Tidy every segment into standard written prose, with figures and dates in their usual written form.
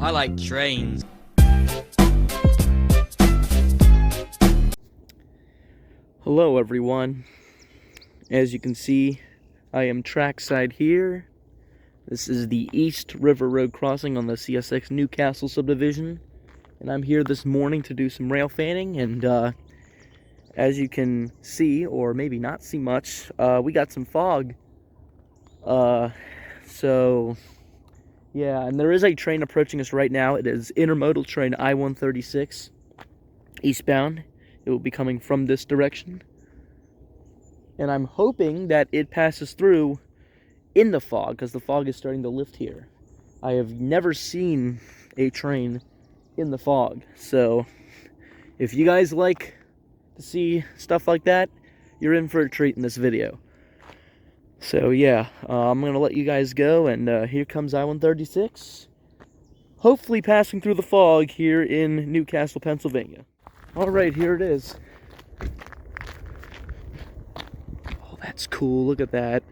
I like trains. Hello everyone. As you can see, I am trackside here. This is the East River Road crossing on the CSX new Castle Subdivision. And I'm here this morning to do some rail fanning, and as you can see, or maybe not see much, we got some fog. So yeah, and there is a train approaching us right now. It is intermodal train I-136 eastbound. It will be coming from this direction. And I'm hoping that it passes through in the fog, because the fog is starting to lift here. I have never seen a train in the fog. So if you guys like to see stuff like that, you're in for a treat in this video. So yeah, I'm going to let you guys go, and here comes I-136. Hopefully passing through the fog here in Newcastle, Pennsylvania. Alright, here it is. Oh, that's cool. Look at that.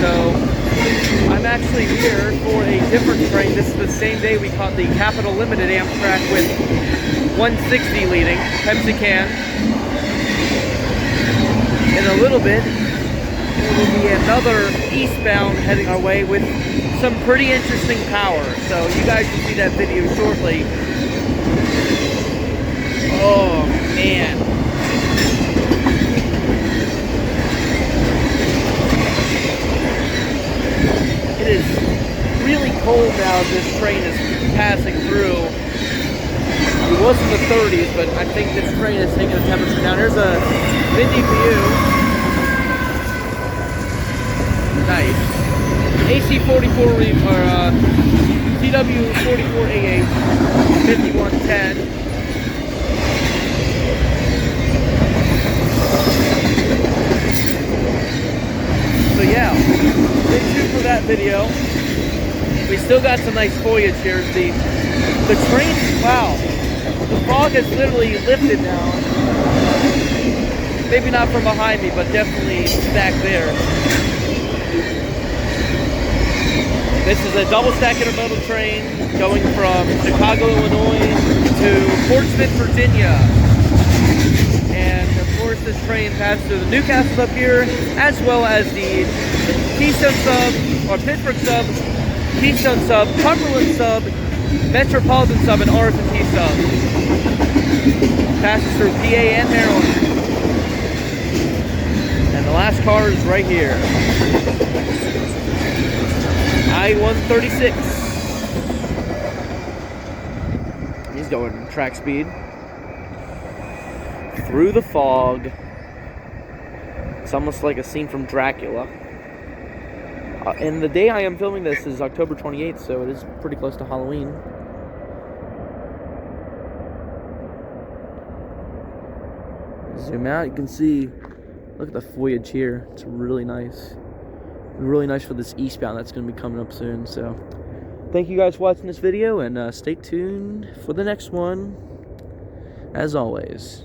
So I'm actually here for a different train. This is the same day we caught the Capital Limited Amtrak with 160 leading, Pepsi Can. In a little bit, there will be another eastbound heading our way with some pretty interesting power. So you guys will see that video shortly. Oh man. It is really cold now. This train is passing through. It was in the 30s, but I think this train is taking the temperature down. There's a windy view. Nice. AC-44 or TW-44AH 5110. So yeah, stay tuned for that video. We still got some nice foliage here. The train, wow, the fog has literally lifted now. Maybe not from behind me, but definitely back there. This is a double-stack intermodal train going from Chicago, Illinois to Portsmouth, Virginia. And of course, this train passes through the Newcastle up here, as well as the Keystone Sub, or Pittsburgh Sub, Keystone Sub, Cumberland Sub, Metropolitan Sub, and R&T Sub. Passes through PA and Maryland. And the last car is right here. I-136. He's going track speed. Through the fog. It's almost like a scene from Dracula. And the day I am filming this is October 28th, so it is pretty close to Halloween. Zoom out, you can see, look at the foliage here. It's really nice. Really nice for this eastbound that's going to be coming up soon. So thank you guys for watching this video, and stay tuned for the next one, as always.